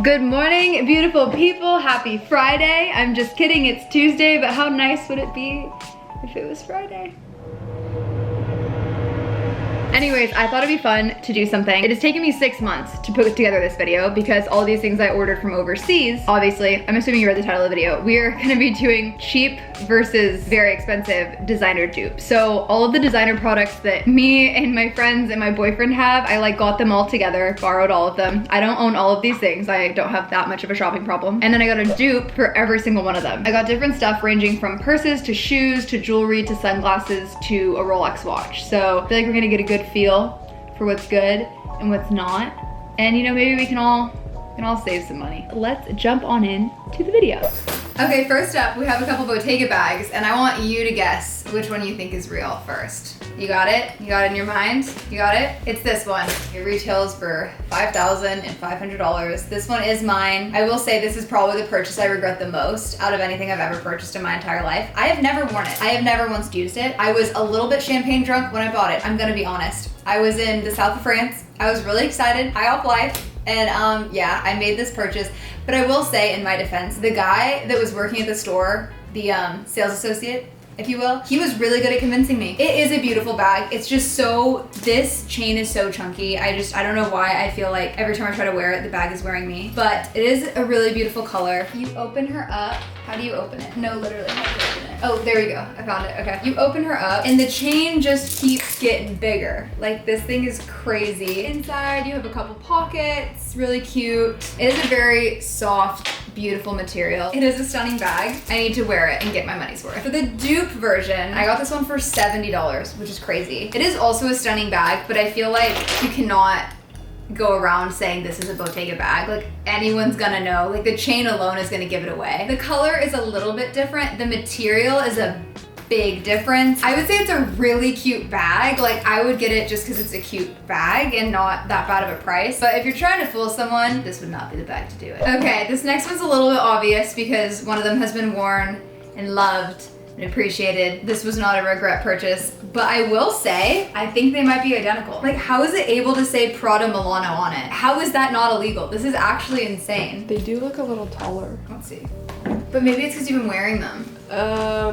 Good morning, beautiful people. Happy Friday. I'm just kidding, it's Tuesday, but how nice would it be if it was Friday? Anyways, I thought it'd be fun to do something. It has taken me 6 months to put together this video because all these things I ordered from overseas, obviously, I'm assuming you read the title of the video, we are gonna be doing cheap versus very expensive designer dupes. So all of the designer products that me and my friends and my boyfriend have, I got them all together, borrowed all of them. I don't own all of these things. I don't have that much of a shopping problem. And then I got a dupe for every single one of them. I got different stuff ranging from purses to shoes to jewelry to sunglasses to a Rolex watch. So I feel like we're gonna get a good feel for what's good and what's not. And maybe we can all save some money. Let's jump on in to the video. Okay, first up, we have a couple Bottega bags, and I want you to guess which one you think is real first. You got it? You got it in your mind? You got it? It's this one. It retails for $5,500. This one is mine. I will say this is probably the purchase I regret the most out of anything I've ever purchased in my entire life. I have never worn it. I have never once used it. I was a little bit champagne drunk when I bought it. I'm gonna be honest. I was in the south of France. I was really excited, high off life. And yeah, I made this purchase, but I will say in my defense, the guy that was working at the store, the sales associate, if you will, he was really good at convincing me. It is a beautiful bag. It's just this chain is so chunky. I don't know why I feel like every time I try to wear it, the bag is wearing me, but it is a really beautiful color. You open her up. How do you open it? No, literally, how do you open it? Oh, there we go, I found it, okay. You open her up and the chain just keeps getting bigger. Like, this thing is crazy. Inside, you have a couple pockets, really cute. It is a very soft, beautiful material. It is a stunning bag. I need to wear it and get my money's worth. For the dupe version, I got this one for $70, which is crazy. It is also a stunning bag, but I feel like you cannot go around saying this is a Bottega bag. Like, anyone's gonna know. Like, the chain alone is gonna give it away. The color is a little bit different. The material is a big difference. I would say it's a really cute bag. Like, I would get it just because it's a cute bag and not that bad of a price. But if you're trying to fool someone, this would not be the bag to do it. Okay, this next one's a little bit obvious because one of them has been worn and loved and appreciated. This was not a regret purchase, but I will say, I think they might be identical. Like, how is it able to say Prada Milano on it? How is that not illegal? This is actually insane. They do look a little taller. Let's see. But maybe it's because you've been wearing them.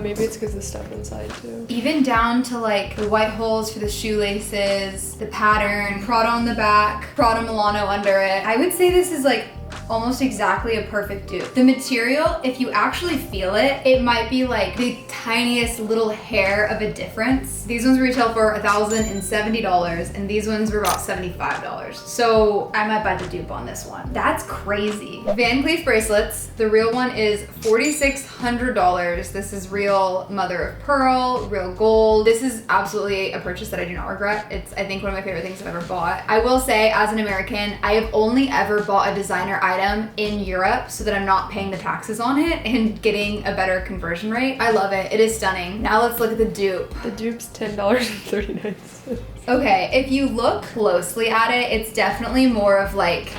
Maybe it's because the stuff inside too. Even down to like the white holes for the shoelaces, the pattern, Prada on the back, Prada Milano under it. I would say this is like almost exactly a perfect dupe. The material, if you actually feel it, it might be like the tiniest little hair of a difference. These ones retail for $1,070 and these ones were about $75. So I might buy the dupe on this one. That's crazy. Van Cleef bracelets, the real one is $4,600. This is real mother of pearl, real gold. This is absolutely a purchase that I do not regret. It's, I think, one of my favorite things I've ever bought. I will say, as an American, I have only ever bought a designer item in Europe so that I'm not paying the taxes on it and getting a better conversion rate. I love it. It is stunning. Now let's look at the dupe. The dupe's $10.39. Okay, if you look closely at it, it's definitely more of like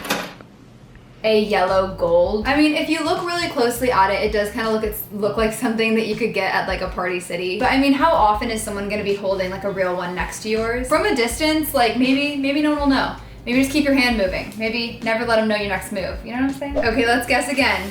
a yellow gold. I mean, if you look really closely at it, it does kind of look like something that you could get at like a Party City. But I mean, how often is someone gonna be holding like a real one next to yours? From a distance, like maybe no one will know. Maybe just keep your hand moving. Maybe never let them know your next move. You know what I'm saying? Okay, let's guess again.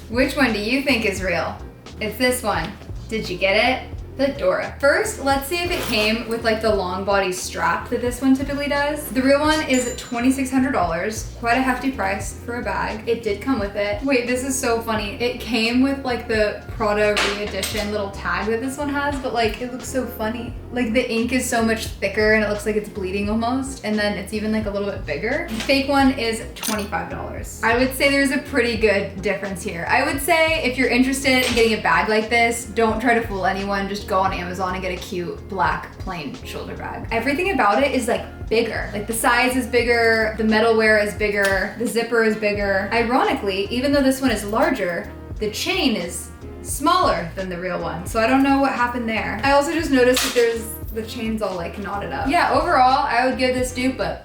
Which one do you think is real? It's this one. Did you get it? The Dora. First, let's see if it came with like the long body strap that this one typically does. The real one is $2,600, quite a hefty price for a bag. It did come with it. Wait, this is so funny. It came with like the Prada re-edition little tag that this one has, but like it looks so funny. Like the ink is so much thicker and it looks like it's bleeding almost. And then it's even like a little bit bigger. The fake one is $25. I would say there's a pretty good difference here. I would say if you're interested in getting a bag like this, don't try to fool anyone. Just go on Amazon and get a cute black plain shoulder bag. Everything about it is like bigger. Like the size is bigger, the metalware is bigger, the zipper is bigger. Ironically, even though this one is larger, the chain is smaller than the real one. So I don't know what happened there. I also just noticed that the chain's all like knotted up. Yeah, overall, I would give this dupe a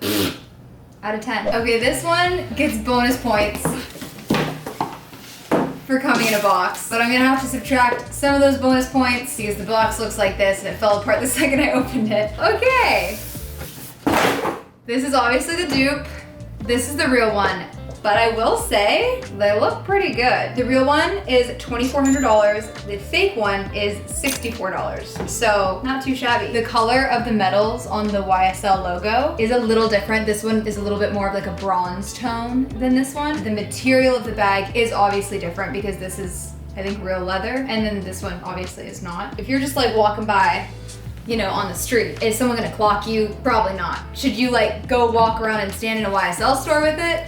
out of 10. Okay, this one gets bonus points for coming in a box, but I'm gonna have to subtract some of those bonus points because the box looks like this and it fell apart the second I opened it. Okay. This is obviously the dupe. This is the real one. but I will say they look pretty good. The real one is $2,400. The fake one is $64. So not too shabby. The color of the metals on the YSL logo is a little different. This one is a little bit more of like a bronze tone than this one. The material of the bag is obviously different because this is, I think, real leather. And then this one obviously is not. If you're just like walking by, you know, on the street, is someone gonna clock you? Probably not. Should you like go walk around and stand in a YSL store with it?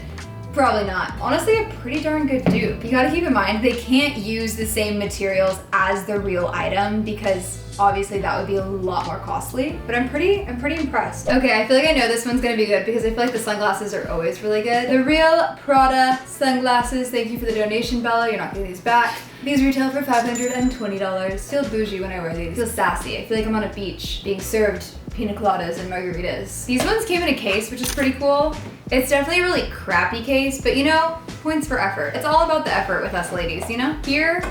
Probably not. Honestly, a pretty darn good dupe. You gotta keep in mind, they can't use the same materials as the real item because obviously that would be a lot more costly, but I'm pretty impressed. Okay, I feel like I know this one's gonna be good because I feel like the sunglasses are always really good. The real Prada sunglasses, thank you for the donation, Bella, you're not getting these back. These retail for $520. Feel bougie when I wear these. Feel sassy. I feel like I'm on a beach being served pina coladas and margaritas. These ones came in a case, which is pretty cool. It's definitely a really crappy case, but you know, points for effort. It's all about the effort with us ladies, you know? Here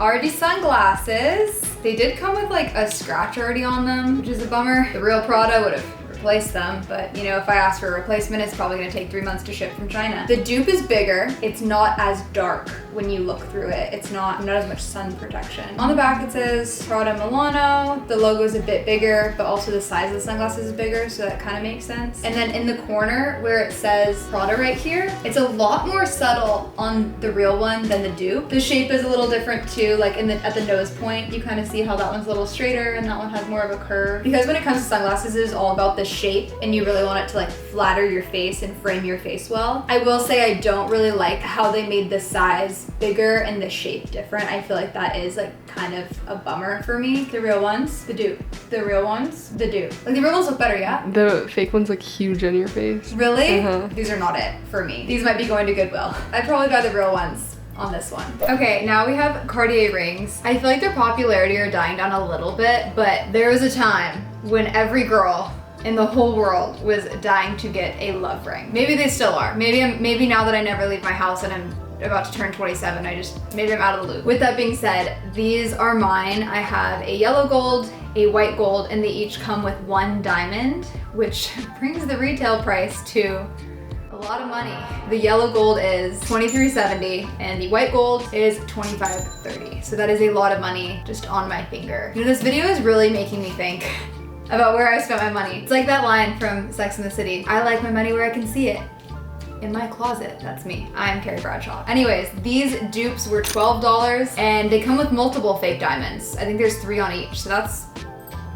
are the sunglasses. They did come with like a scratch already on them, which is a bummer. The real Prada would have replaced them, but you know, if I ask for a replacement, it's probably gonna take 3 months to ship from China. The dupe is bigger. It's not as dark when you look through it. It's not as much sun protection. On the back it says Prada Milano. The logo is a bit bigger, but also the size of the sunglasses is bigger, so that kind of makes sense. And then in the corner where it says Prada right here, it's a lot more subtle on the real one than the dupe. The shape is a little different too, like at the nose point, you kind of see how that one's a little straighter and that one has more of a curve. Because when it comes to sunglasses, it is all about the shape and you really want it to like flatter your face and frame your face well. I will say I don't really like how they made the size bigger and the shape different. I feel like that is like kind of a bummer for me. The real ones, the dupe. The real ones, the dupe. Like the real ones look better, yeah? The fake one's like huge on your face. Really? These are not it for me. These might be going to Goodwill. I'd probably buy the real ones on this one. Okay, now we have Cartier rings. I feel like their popularity are dying down a little bit, but there was a time when every girl in the whole world was dying to get a love ring. Maybe they still are. Maybe now that I never leave my house and I'm about to turn 27, maybe I'm out of the loop. With that being said, these are mine. I have a yellow gold, a white gold, and they each come with 1 diamond, which brings the retail price to a lot of money. The yellow gold is $23.70 and the white gold is $25.30. So that is a lot of money just on my finger. You know, this video is really making me think about where I spent my money. It's like that line from Sex and the City. I like my money where I can see it. In my closet. That's me. I'm Carrie Bradshaw. Anyways, these dupes were $12 and they come with multiple fake diamonds. I think there's 3 on each, so that's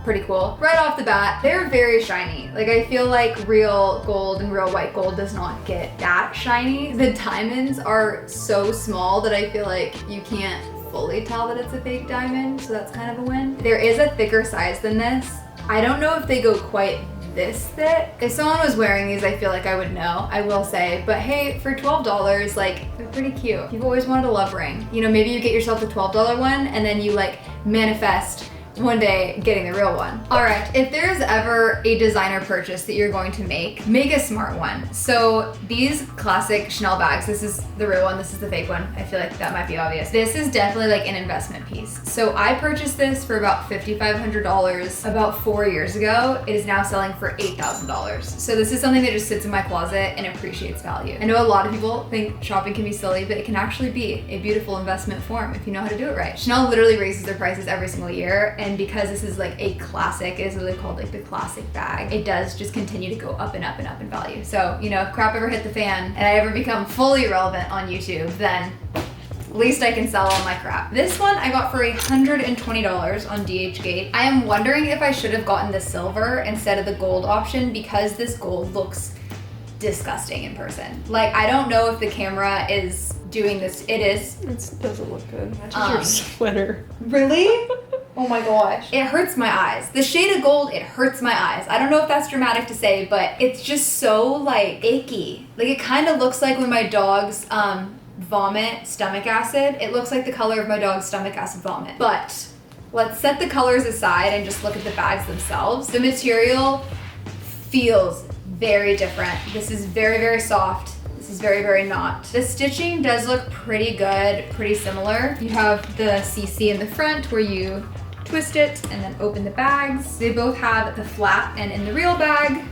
pretty cool. Right off the bat, they're very shiny. Like I feel like real gold and real white gold does not get that shiny. The diamonds are so small that I feel like you can't fully tell that it's a fake diamond, so that's kind of a win. There is a thicker size than this. I don't know if they go quite this thick. If someone was wearing these, I feel like I would know, I will say, but hey, for $12, like, they're pretty cute. You've always wanted a love ring. You know, maybe you get yourself the $12 one and then you like manifest one day getting the real one. All right, if there's ever a designer purchase that you're going to make a smart one. So these classic Chanel bags, this is the real one, this is the fake one. I feel like that might be obvious. This is definitely like an investment piece. So I purchased this for about $5,500 about 4 years ago. It is now selling for $8,000. So this is something that just sits in my closet and appreciates value. I know a lot of people think shopping can be silly, but it can actually be a beautiful investment form if you know how to do it right. Chanel literally raises their prices every single year, and because this is like a classic, it is really called like the classic bag, it does just continue to go up and up and up in value. So, you know, if crap ever hit the fan and I ever become fully relevant on YouTube, then at least I can sell all my crap. This one I got for $120 on DHgate. I am wondering if I should have gotten the silver instead of the gold option because this gold looks disgusting in person. Like, I don't know if the camera is doing this. It is. It doesn't look good. Matches your sweater. Really? Oh my gosh. It hurts my eyes. The shade of gold, it hurts my eyes. I don't know if that's dramatic to say, but it's just so like icky. Like it kind of looks like when my dogs vomit stomach acid. It looks like the color of my dog's stomach acid vomit. But let's set the colors aside and just look at the bags themselves. The material feels very different. This is very, very soft. This is very, very not. The stitching does look pretty good, pretty similar. You have the CC in the front where you twist it and then open the bags. They both have the flap, and in the real bag,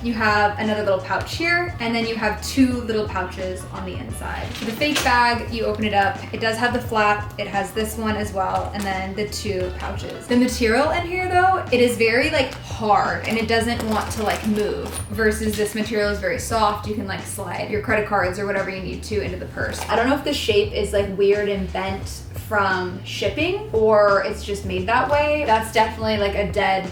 you have another little pouch here, and then you have 2 little pouches on the inside. For the fake bag, you open it up. It does have the flap. It has this one as well, and then the 2 pouches. The material in here though, it is very like hard and it doesn't want to like move, versus this material is very soft. You can like slide your credit cards or whatever you need to into the purse. I don't know if the shape is like weird and bent from shipping or it's just made that way. That's definitely like a dead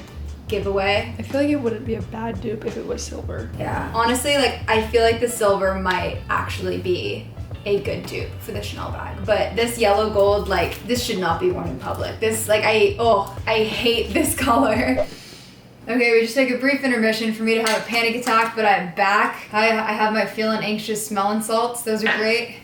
giveaway. I feel like it wouldn't be a bad dupe if it was silver. Yeah. Honestly, like I feel like the silver might actually be a good dupe for the Chanel bag. But this yellow gold, like this should not be worn in public. This, like I hate this color. Okay, we just take a brief intermission for me to have a panic attack, but I'm back. I have my feeling anxious smelling salts. Those are great.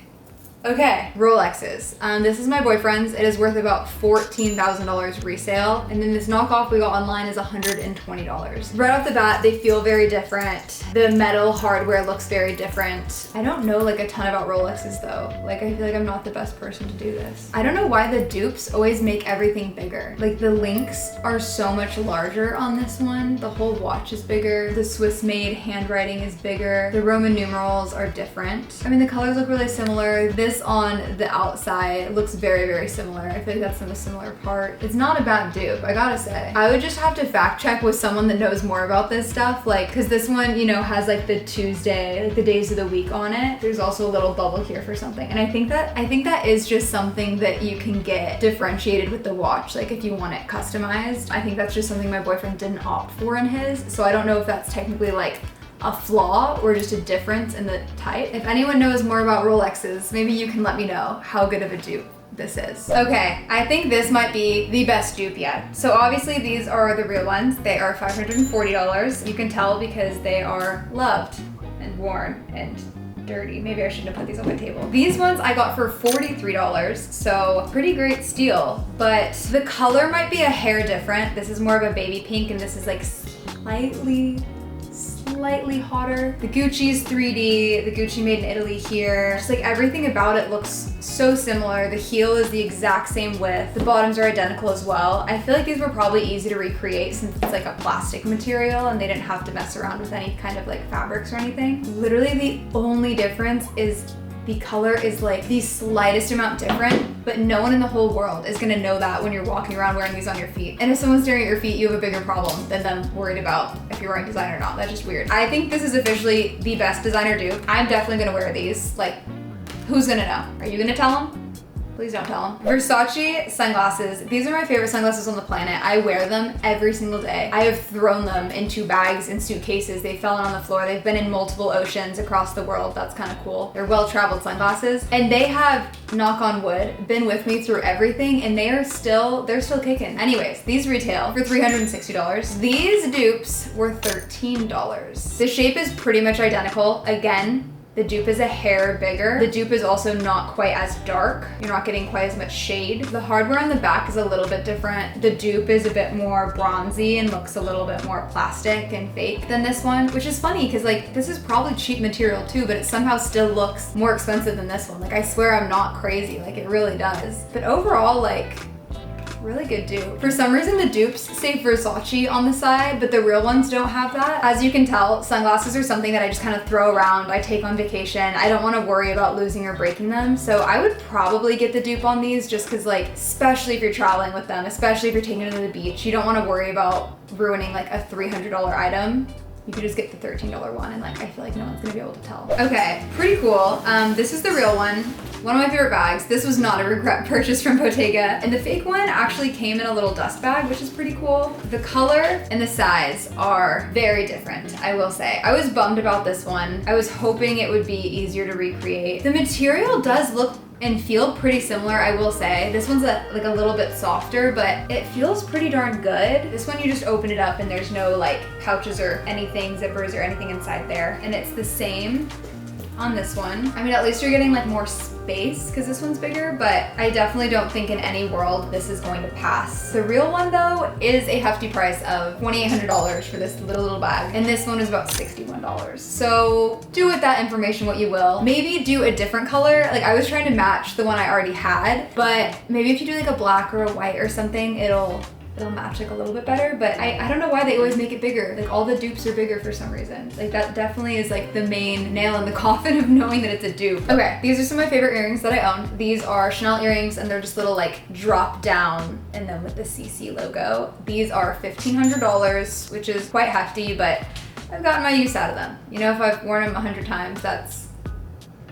Okay, Rolexes. This is my boyfriend's. It is worth about $14,000 resale. And then this knockoff we got online is $120. Right off the bat, they feel very different. The metal hardware looks very different. I don't know like a ton about Rolexes though. Like I feel like I'm not the best person to do this. I don't know why the dupes always make everything bigger. Like the links are so much larger on this one. The whole watch is bigger. The Swiss made handwriting is bigger. The Roman numerals are different. I mean, the colors look really similar. This on the outside looks very, very similar. I feel like that's the most similar part. It's not a bad dupe, I gotta say. I would just have to fact check with someone that knows more about this stuff, like, cause this one, you know, has like the Tuesday, like the days of the week on it. There's also a little bubble here for something. And I think that is just something that you can get differentiated with the watch. Like if you want it customized, I think that's just something my boyfriend didn't opt for in his. So I don't know if that's technically like a flaw or just a difference in the type. If anyone knows more about Rolexes, maybe you can let me know how good of a dupe this is. Okay, I think this might be the best dupe yet. So obviously these are the real ones. They are $540. You can tell because they are loved and worn and dirty. Maybe I shouldn't have put these on my table. These ones I got for $43, so pretty great steal, but the color might be a hair different. This is more of a baby pink and this is like slightly hotter. The Gucci's 3D, the Gucci made in Italy here. Just like everything about it looks so similar. The heel is the exact same width. The bottoms are identical as well. I feel like these were probably easy to recreate since it's like a plastic material and they didn't have to mess around with any kind of like fabrics or anything. Literally the only difference is the color is like the slightest amount different, but no one in the whole world is gonna know that when you're walking around wearing these on your feet. And if someone's staring at your feet, you have a bigger problem than them worried about if you're wearing designer or not. That's just weird. I think this is officially the best designer dupe. I'm definitely gonna wear these. Like, who's gonna know? Are you gonna tell them? Please don't tell them. Versace sunglasses. These are my favorite sunglasses on the planet. I wear them every single day. I have thrown them into bags and suitcases. They've fallen on the floor. They've been in multiple oceans across the world. That's kind of cool. They're well-traveled sunglasses. And they have, knock on wood, been with me through everything and they're still kicking. Anyways, these retail for $360. These dupes were $13. The shape is pretty much identical. Again, the dupe is a hair bigger. The dupe is also not quite as dark. You're not getting quite as much shade. The hardware on the back is a little bit different. The dupe is a bit more bronzy and looks a little bit more plastic and fake than this one, which is funny because like this is probably cheap material too, but it somehow still looks more expensive than this one. Like I swear I'm not crazy, like it really does. But overall, like, really good dupe. For some reason the dupes say Versace on the side, but the real ones don't have that. As you can tell, sunglasses are something that I just kind of throw around. I take on vacation. I don't want to worry about losing or breaking them. So I would probably get the dupe on these just because like, especially if you're traveling with them, especially if you're taking them to the beach, you don't want to worry about ruining like a $300 item. You could just get the $13 one and like, I feel like no one's gonna be able to tell. Okay, pretty cool. This is the real one. One of my favorite bags. This was not a regret purchase from Bottega. And the fake one actually came in a little dust bag, which is pretty cool. The color and the size are very different, I will say. I was bummed about this one. I was hoping it would be easier to recreate. The material does look and feel pretty similar, I will say. This one's like a little bit softer, but it feels pretty darn good. This one you just open it up and there's no like pouches or anything, zippers or anything inside there. And it's the same on this one. I mean, at least you're getting like more space because this one's bigger, but I definitely don't think in any world this is going to pass. The real one though is a hefty price of $2,800 for this little bag. And this one is about $61. So do with that information what you will. Maybe do a different color. Like I was trying to match the one I already had, but maybe if you do like a black or a white or something, it'll it'll match like a little bit better, but I don't know why they always make it bigger. Like all the dupes are bigger for some reason. Like that definitely is like the main nail in the coffin of knowing that it's a dupe. Okay, these are some of my favorite earrings that I own. These are Chanel earrings and they're just little like drop down and then with the CC logo. These are $1,500, which is quite hefty, but I've gotten my use out of them. You know, if I've worn them 100 times, that's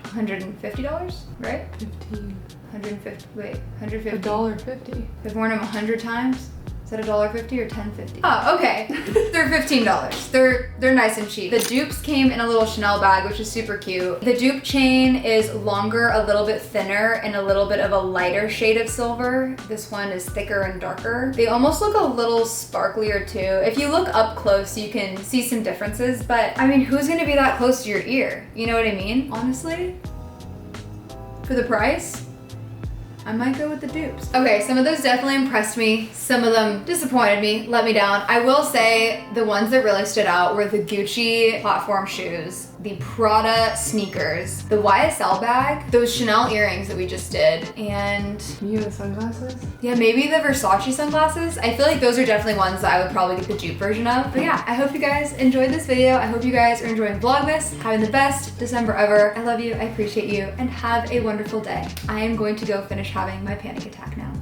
$150, right? 15. 150, wait, 150. $1.50. If I've worn them 100 times, is that $1.50 or $10.50? Oh, okay. They're $15. They're nice and cheap. The dupes came in a little Chanel bag, which is super cute. The dupe chain is longer, a little bit thinner, and a little bit of a lighter shade of silver. This one is thicker and darker. They almost look a little sparklier too. If you look up close, you can see some differences, but I mean, who's gonna be that close to your ear? You know what I mean? Honestly, for the price, I might go with the dupes. Okay, some of those definitely impressed me. Some of them disappointed me, let me down. I will say the ones that really stood out were the Gucci platform shoes, the Prada sneakers, the YSL bag, those Chanel earrings that we just did, and You have sunglasses? yeah, maybe the Versace sunglasses. I feel like those are definitely ones that I would probably get the dupe version of. But yeah, I hope you guys enjoyed this video. I hope you guys are enjoying Vlogmas, having the best December ever. I love you, I appreciate you, and have a wonderful day. I am going to go finish having my panic attack now.